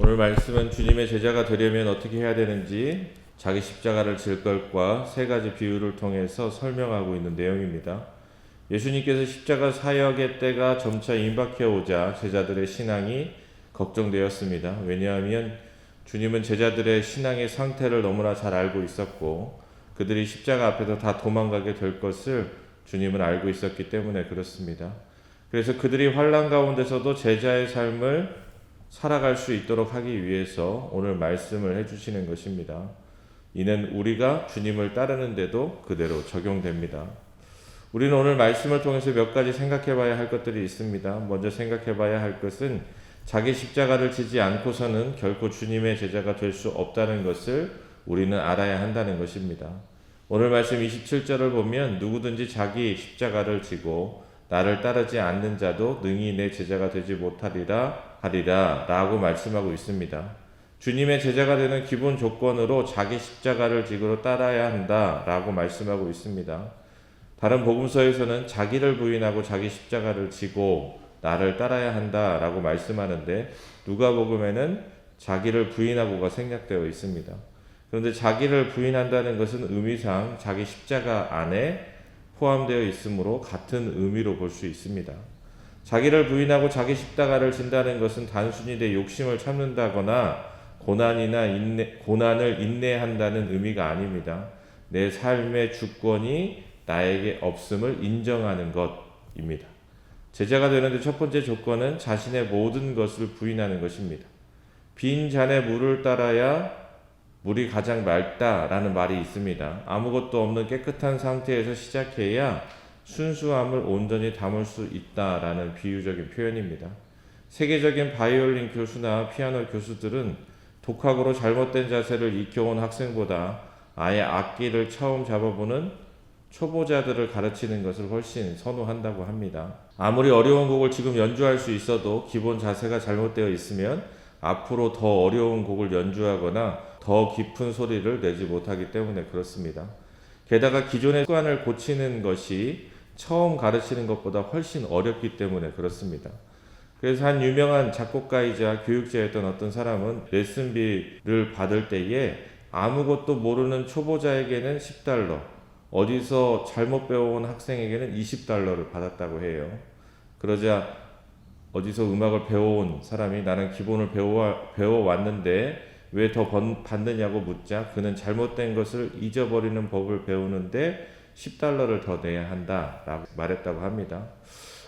오늘 말씀은 주님의 제자가 되려면 어떻게 해야 되는지 자기 십자가를 질 것과 세 가지 비유를 통해서 설명하고 있는 내용입니다. 예수님께서 십자가 사역의 때가 점차 임박해 오자 제자들의 신앙이 걱정되었습니다. 왜냐하면 주님은 제자들의 신앙의 상태를 너무나 잘 알고 있었고 그들이 십자가 앞에서 다 도망가게 될 것을 주님은 알고 있었기 때문에 그렇습니다. 그래서 그들이 환난 가운데서도 제자의 삶을 살아갈 수 있도록 하기 위해서 오늘 말씀을 해주시는 것입니다. 이는 우리가 주님을 따르는데도 그대로 적용됩니다. 우리는 오늘 말씀을 통해서 몇 가지 생각해 봐야 할 것들이 있습니다. 먼저 생각해 봐야 할 것은 자기 십자가를 지지 않고서는 결코 주님의 제자가 될 수 없다는 것을 우리는 알아야 한다는 것입니다. 오늘 말씀 27절을 보면 누구든지 자기 십자가를 지고 나를 따르지 않는 자도 능히 내 제자가 되지 못하리라 하리라 라고 말씀하고 있습니다. 주님의 제자가 되는 기본 조건으로 자기 십자가를 지고 따라야 한다 라고 말씀하고 있습니다. 다른 복음서에서는 자기를 부인하고 자기 십자가를 지고 나를 따라야 한다 라고 말씀하는데 누가복음에는 자기를 부인하고가 생략되어 있습니다. 그런데 자기를 부인한다는 것은 의미상 자기 십자가 안에 포함되어 있으므로 같은 의미로 볼 수 있습니다. 자기를 부인하고 자기 십자가를 진다는 것은 단순히 내 욕심을 참는다거나 고난을 인내한다는 의미가 아닙니다. 내 삶의 주권이 나에게 없음을 인정하는 것입니다. 제자가 되는데 첫 번째 조건은 자신의 모든 것을 부인하는 것입니다. 빈 잔에 물을 따라야 물이 가장 맑다라는 말이 있습니다. 아무것도 없는 깨끗한 상태에서 시작해야 순수함을 온전히 담을 수 있다라는 비유적인 표현입니다. 세계적인 바이올린 교수나 피아노 교수들은 독학으로 잘못된 자세를 익혀온 학생보다 아예 악기를 처음 잡아보는 초보자들을 가르치는 것을 훨씬 선호한다고 합니다. 아무리 어려운 곡을 지금 연주할 수 있어도 기본 자세가 잘못되어 있으면 앞으로 더 어려운 곡을 연주하거나 더 깊은 소리를 내지 못하기 때문에 그렇습니다. 게다가 기존의 습관을 고치는 것이 처음 가르치는 것보다 훨씬 어렵기 때문에 그렇습니다. 그래서 한 유명한 작곡가이자 교육자였던 어떤 사람은 레슨비를 받을 때에 아무것도 모르는 초보자에게는 $10, 어디서 잘못 배워온 학생에게는 $20를 받았다고 해요. 그러자 어디서 음악을 배워온 사람이 나는 기본을 배워왔는데 왜 더 받느냐고 묻자 그는 잘못된 것을 잊어버리는 법을 배우는데 $10를 더 내야 한다라고 말했다고 합니다.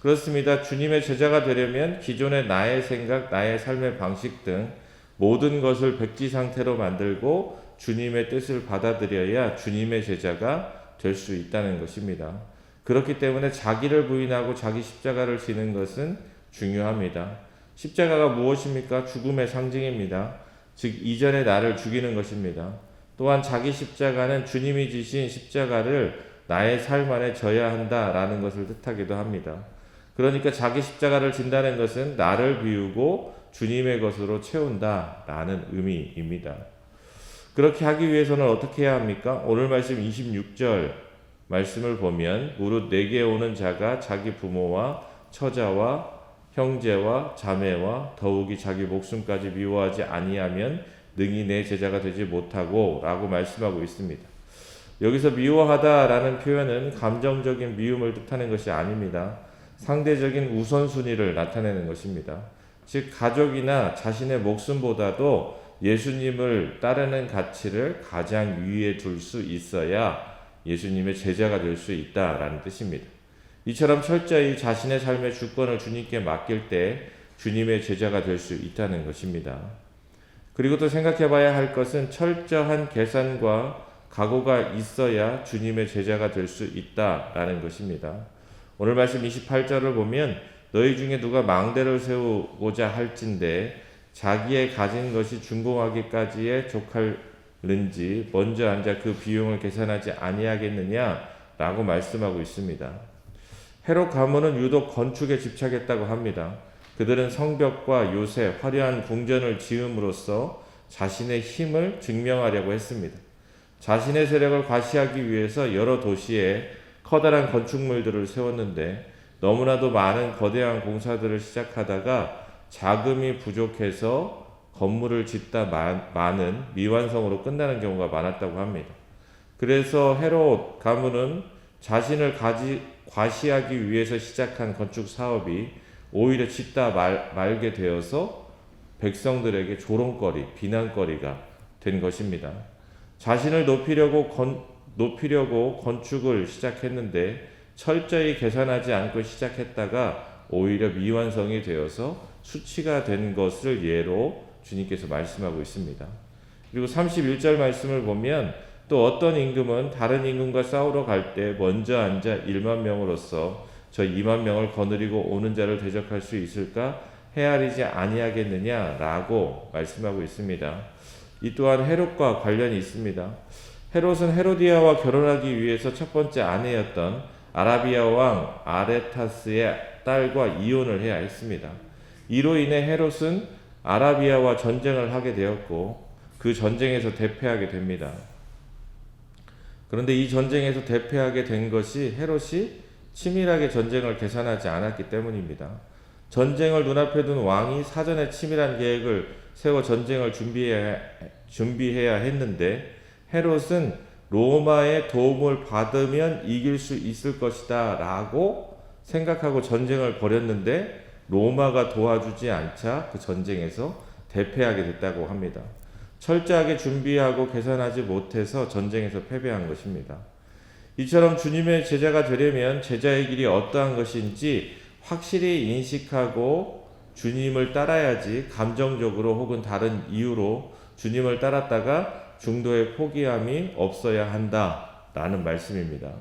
그렇습니다. 주님의 제자가 되려면 기존의 나의 생각, 나의 삶의 방식 등 모든 것을 백지 상태로 만들고 주님의 뜻을 받아들여야 주님의 제자가 될 수 있다는 것입니다. 그렇기 때문에 자기를 부인하고 자기 십자가를 지는 것은 중요합니다. 십자가가 무엇입니까? 죽음의 상징입니다. 즉 이전의 나를 죽이는 것입니다. 또한 자기 십자가는 주님이 지신 십자가를 나의 삶 안에 져야 한다라는 것을 뜻하기도 합니다. 그러니까 자기 십자가를 진다는 것은 나를 비우고 주님의 것으로 채운다라는 의미입니다. 그렇게 하기 위해서는 어떻게 해야 합니까? 오늘 말씀 26절 말씀을 보면 무릇 내게 오는 자가 자기 부모와 처자와 형제와 자매와 더욱이 자기 목숨까지 미워하지 아니하면 능히 내 제자가 되지 못하고 라고 말씀하고 있습니다. 여기서 미워하다라는 표현은 감정적인 미움을 뜻하는 것이 아닙니다. 상대적인 우선순위를 나타내는 것입니다. 즉 가족이나 자신의 목숨보다도 예수님을 따르는 가치를 가장 위에 둘 수 있어야 예수님의 제자가 될 수 있다라는 뜻입니다. 이처럼 철저히 자신의 삶의 주권을 주님께 맡길 때 주님의 제자가 될 수 있다는 것입니다. 그리고 또 생각해 봐야 할 것은 철저한 계산과 각오가 있어야 주님의 제자가 될 수 있다라는 것입니다. 오늘 말씀 28절을 보면 너희 중에 누가 망대를 세우고자 할진대 자기의 가진 것이 준공하기까지에 족할는지 먼저 앉아 그 비용을 계산하지 아니하겠느냐 라고 말씀하고 있습니다. 헤롯 가문은 유독 건축에 집착했다고 합니다. 그들은 성벽과 요새, 화려한 궁전을 지음으로써 자신의 힘을 증명하려고 했습니다. 자신의 세력을 과시하기 위해서 여러 도시에 커다란 건축물들을 세웠는데 너무나도 많은 거대한 공사들을 시작하다가 자금이 부족해서 건물을 짓다 마는 미완성으로 끝나는 경우가 많았다고 합니다. 그래서 헤롯 가문은 자신을 과시하기 위해서 시작한 건축 사업이 오히려 짓다 말게 되어서 백성들에게 조롱거리, 비난거리가 된 것입니다. 자신을 높이려고 건축을 시작했는데 철저히 계산하지 않고 시작했다가 오히려 미완성이 되어서 수치가 된 것을 예로 주님께서 말씀하고 있습니다. 그리고 31절 말씀을 보면 또 어떤 임금은 다른 임금과 싸우러 갈 때 먼저 앉아 1만 명으로서 저 2만 명을 거느리고 오는 자를 대적할 수 있을까 헤아리지 아니하겠느냐라고 말씀하고 있습니다. 이 또한 헤롯과 관련이 있습니다. 헤롯은 헤로디아와 결혼하기 위해서 첫 번째 아내였던 아라비아 왕 아레타스의 딸과 이혼을 해야 했습니다. 이로 인해 헤롯은 아라비아와 전쟁을 하게 되었고 그 전쟁에서 대패하게 됩니다. 그런데 이 전쟁에서 대패하게 된 것이 헤롯이 치밀하게 전쟁을 계산하지 않았기 때문입니다. 전쟁을 눈앞에 둔 왕이 사전에 치밀한 계획을 세워 전쟁을 준비해야 했는데 헤롯은 로마의 도움을 받으면 이길 수 있을 것이다 라고 생각하고 전쟁을 벌였는데 로마가 도와주지 않자 그 전쟁에서 대패하게 됐다고 합니다. 철저하게 준비하고 계산하지 못해서 전쟁에서 패배한 것입니다. 이처럼 주님의 제자가 되려면 제자의 길이 어떠한 것인지 확실히 인식하고 주님을 따라야지 감정적으로 혹은 다른 이유로 주님을 따랐다가 중도에 포기함이 없어야 한다라는 말씀입니다.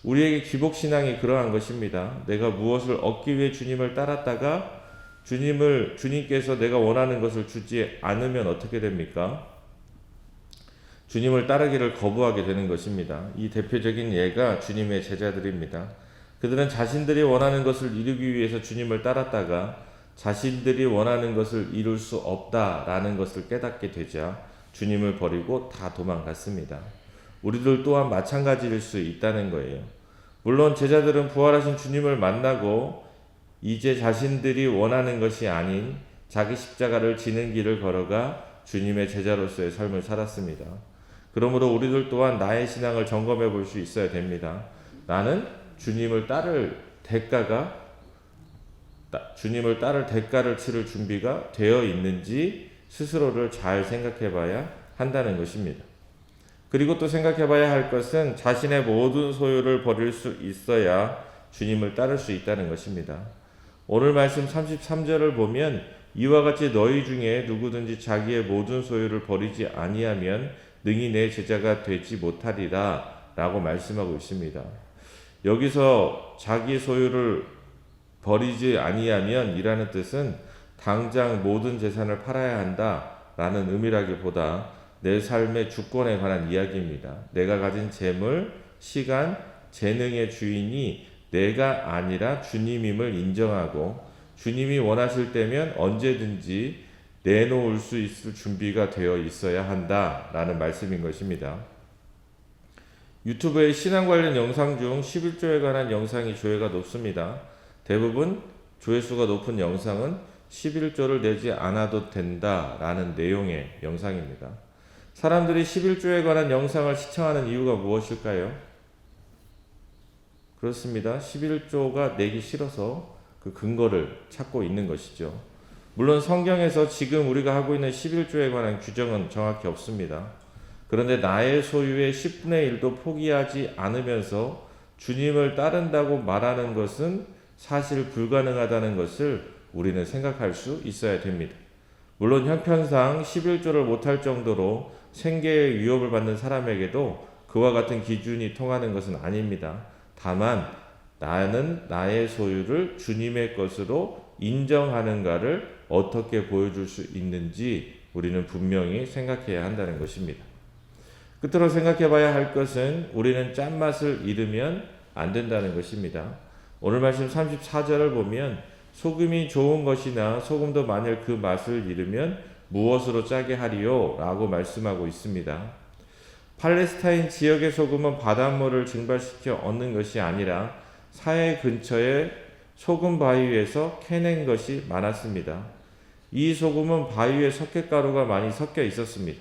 우리에게 기복신앙이 그러한 것입니다. 내가 무엇을 얻기 위해 주님을 따랐다가 주님께서 내가 원하는 것을 주지 않으면 어떻게 됩니까? 주님을 따르기를 거부하게 되는 것입니다. 이 대표적인 예가 주님의 제자들입니다. 그들은 자신들이 원하는 것을 이루기 위해서 주님을 따랐다가 자신들이 원하는 것을 이룰 수 없다라는 것을 깨닫게 되자 주님을 버리고 다 도망갔습니다. 우리들 또한 마찬가지일 수 있다는 거예요. 물론 제자들은 부활하신 주님을 만나고 이제 자신들이 원하는 것이 아닌 자기 십자가를 지는 길을 걸어가 주님의 제자로서의 삶을 살았습니다. 그러므로 우리들 또한 나의 신앙을 점검해 볼 수 있어야 됩니다. 나는 주님을 따를 대가를 치를 준비가 되어 있는지 스스로를 잘 생각해 봐야 한다는 것입니다. 그리고 또 생각해 봐야 할 것은 자신의 모든 소유를 버릴 수 있어야 주님을 따를 수 있다는 것입니다. 오늘 말씀 33절을 보면 이와 같이 너희 중에 누구든지 자기의 모든 소유를 버리지 아니하면 능히 내 제자가 되지 못하리라 라고 말씀하고 있습니다. 여기서 자기 소유를 버리지 아니하면 이라는 뜻은 당장 모든 재산을 팔아야 한다라는 의미라기보다 내 삶의 주권에 관한 이야기입니다. 내가 가진 재물, 시간, 재능의 주인이 내가 아니라 주님임을 인정하고 주님이 원하실 때면 언제든지 내놓을 수 있을 준비가 되어 있어야 한다라는 말씀인 것입니다. 유튜브의 신앙 관련 영상 중 11조에 관한 영상이 조회가 높습니다. 대부분 조회수가 높은 영상은 11조를 내지 않아도 된다라는 내용의 영상입니다. 사람들이 11조에 관한 영상을 시청하는 이유가 무엇일까요? 그렇습니다. 11조가 내기 싫어서 그 근거를 찾고 있는 것이죠. 물론 성경에서 지금 우리가 하고 있는 11조에 관한 규정은 정확히 없습니다. 그런데 나의 소유의 10분의 1도 포기하지 않으면서 주님을 따른다고 말하는 것은 사실 불가능하다는 것을 우리는 생각할 수 있어야 됩니다. 물론 형편상 11조를 못할 정도로 생계의 위협을 받는 사람에게도 그와 같은 기준이 통하는 것은 아닙니다. 다만 나는 나의 소유를 주님의 것으로 인정하는가를 어떻게 보여줄 수 있는지 우리는 분명히 생각해야 한다는 것입니다. 끝으로 생각해 봐야 할 것은 우리는 짠맛을 잃으면 안 된다는 것입니다. 오늘 말씀 34절을 보면 소금이 좋은 것이나 소금도 만일 그 맛을 잃으면 무엇으로 짜게 하리요? 라고 말씀하고 있습니다. 팔레스타인 지역의 소금은 바닷물을 증발시켜 얻는 것이 아니라 사해 근처의 소금 바위에서 캐낸 것이 많았습니다. 이 소금은 바위에 석회가루가 많이 섞여 있었습니다.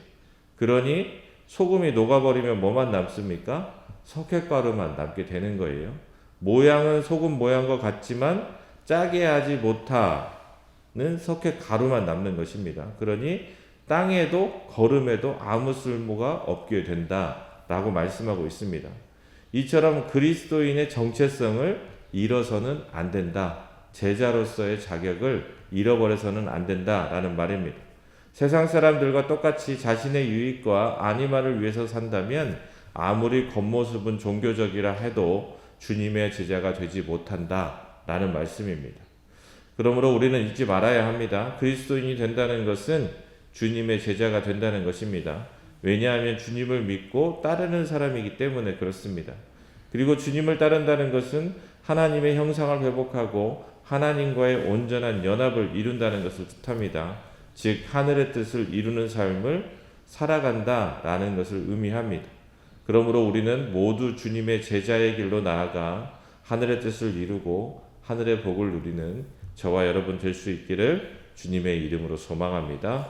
그러니 소금이 녹아버리면 뭐만 남습니까? 석회가루만 남게 되는 거예요. 모양은 소금 모양과 같지만 짜게 하지 못하는 석회가루만 남는 것입니다. 그러니 땅에도 거름에도 아무 쓸모가 없게 된다라고 말씀하고 있습니다. 이처럼 그리스도인의 정체성을 잃어서는 안 된다. 제자로서의 자격을 잃어버려서는 안 된다라는 말입니다. 세상 사람들과 똑같이 자신의 유익과 안위만을 위해서 산다면 아무리 겉모습은 종교적이라 해도 주님의 제자가 되지 못한다라는 말씀입니다. 그러므로 우리는 잊지 말아야 합니다. 그리스도인이 된다는 것은 주님의 제자가 된다는 것입니다. 왜냐하면 주님을 믿고 따르는 사람이기 때문에 그렇습니다. 그리고 주님을 따른다는 것은 하나님의 형상을 회복하고 하나님과의 온전한 연합을 이룬다는 것을 뜻합니다. 즉 하늘의 뜻을 이루는 삶을 살아간다라는 것을 의미합니다. 그러므로 우리는 모두 주님의 제자의 길로 나아가 하늘의 뜻을 이루고 하늘의 복을 누리는 저와 여러분 될 수 있기를 주님의 이름으로 소망합니다.